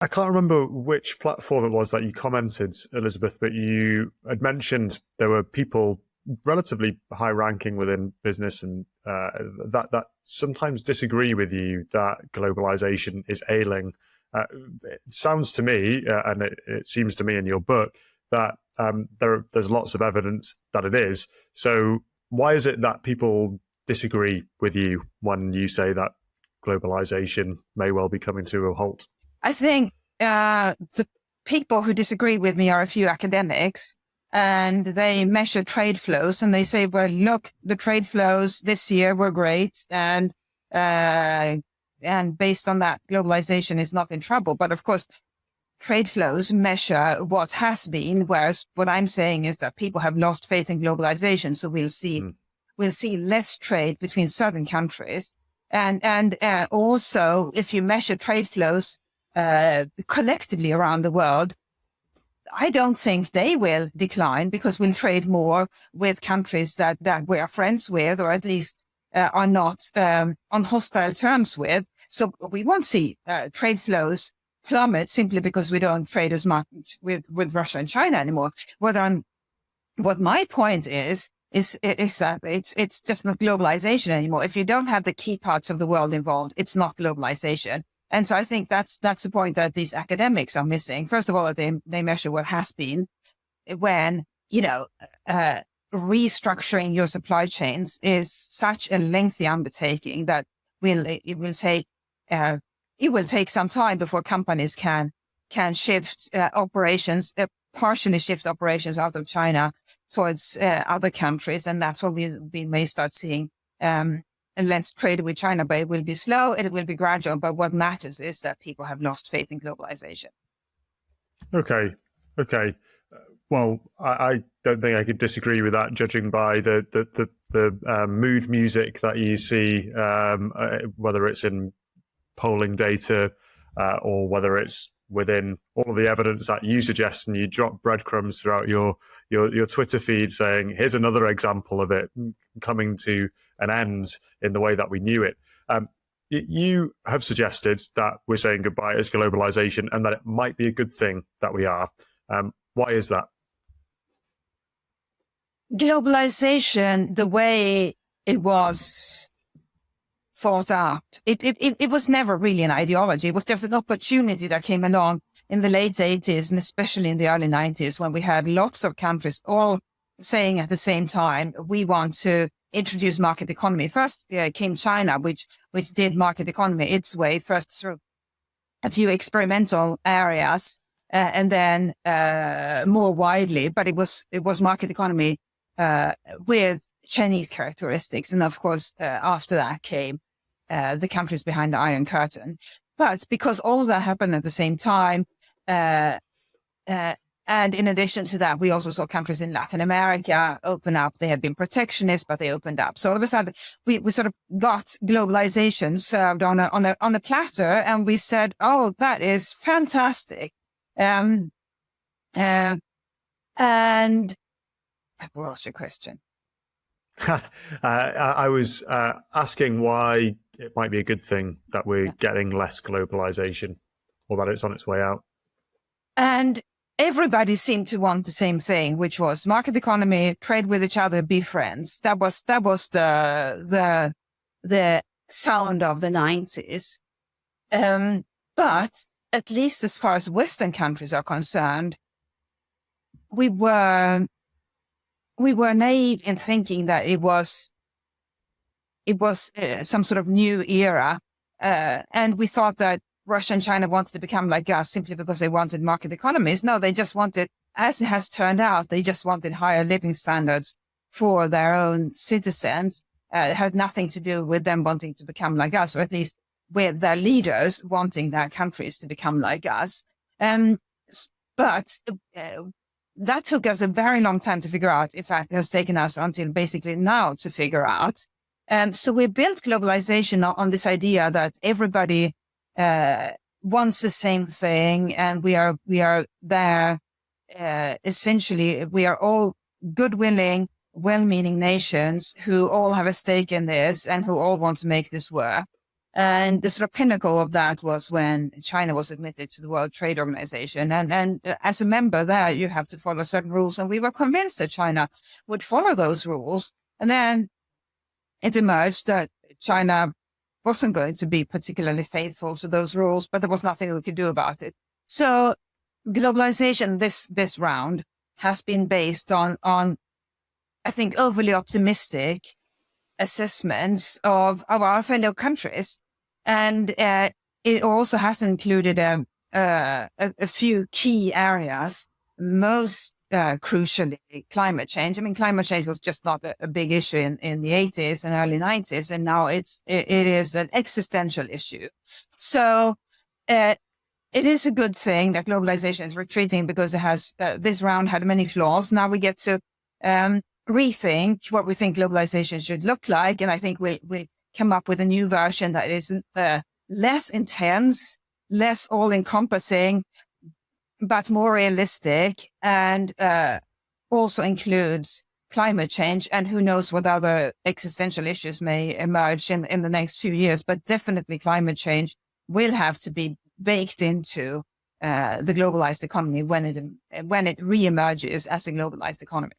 I can't remember which platform it was that you commented, Elisabeth, but you had mentioned there were people relatively high ranking within business and that sometimes disagree with you that globalization is ailing. It sounds to me, and it seems to me in your book, that there's lots of evidence that it is. So why is it that people disagree with you when you say that globalization may well be coming to a halt? I think the people who disagree with me are a few academics, and they measure trade flows and they say, well, look, the trade flows this year were great, and based on that, globalization is not in trouble. But of course, trade flows measure what has been, whereas what I'm saying is that people have lost faith in globalization. So we'll see less trade between certain countries. And also, if you measure trade flows collectively around the world, I don't think they will decline, because we'll trade more with countries that we are friends with, or at least are not on hostile terms with. So we won't see trade flows plummet simply because we don't trade as much with Russia and China anymore. What my point is that it's just not globalization anymore. If you don't have the key parts of the world involved, it's not globalization. And so I think that's the point that these academics are missing. First of all, they measure what has been, when, restructuring your supply chains is such a lengthy undertaking that it will take some time before companies can shift operations, partially shift operations out of China towards other countries. And that's what we may start seeing less trade with China, but it will be slow, it will be gradual. But what matters is that people have lost faith in globalization. Okay. Well, I don't think I could disagree with that, judging by the mood music that you see, whether it's in polling data or whether it's within all of the evidence that you suggest, and you drop breadcrumbs throughout your Twitter feed saying, here's another example of it coming to an end in the way that we knew it. You have suggested that we're saying goodbye to globalization and that it might be a good thing that we are. Why is that? Globalization, the way it was thought out, it was never really an ideology. It was just an opportunity that came along in the late 80s and especially in the early 90s, when we had lots of countries all saying at the same time, we want to introduce market economy. First came China, which did market economy its way, first through a few experimental areas, and then more widely. But it was market economy with Chinese characteristics. And of course, after that came the countries behind the Iron Curtain. But because all that happened at the same time, and in addition to that, we also saw countries in Latin America open up. They had been protectionist, but they opened up. So all of a sudden, we sort of got globalization served on a platter, and we said, "Oh, that is fantastic." And what was your question? I was asking why it might be a good thing that we're getting less globalization, or that it's on its way out. And everybody seemed to want the same thing, which was market economy, trade with each other, be friends. That was the sound of the 90s. But at least as far as Western countries are concerned, we were naive in thinking that it was some sort of new era, and we thought that Russia and China wanted to become like us simply because they wanted market economies. No, they just wanted, as it has turned out, they just wanted higher living standards for their own citizens. It had nothing to do with them wanting to become like us, or at least with their leaders wanting their countries to become like us. But that took us a very long time to figure out. In fact, it has taken us until basically now to figure out. So we built globalization on this idea that everybody wants the same thing, and we are there. Essentially, we are all good-willing, well-meaning nations who all have a stake in this and who all want to make this work. And the sort of pinnacle of that was when China was admitted to the World Trade Organization. And as a member there, you have to follow certain rules. And we were convinced that China would follow those rules. And then it emerged that China wasn't going to be particularly faithful to those rules, but there was nothing we could do about it. So globalization, this round, has been based on I think, overly optimistic assessments of our fellow countries. And it also has included a few key areas, most crucially climate change. I mean, climate change was just not a big issue in the 80s and early 90s, and now it is an existential issue. So it is a good thing that globalization is retreating, because it has this round had many flaws. Now we get to rethink what we think globalization should look like, and I think we come up with a new version that is less intense, less all-encompassing, but more realistic, and also includes climate change. And who knows what other existential issues may emerge in the next few years. But definitely climate change will have to be baked into the globalized economy when it reemerges as a globalized economy.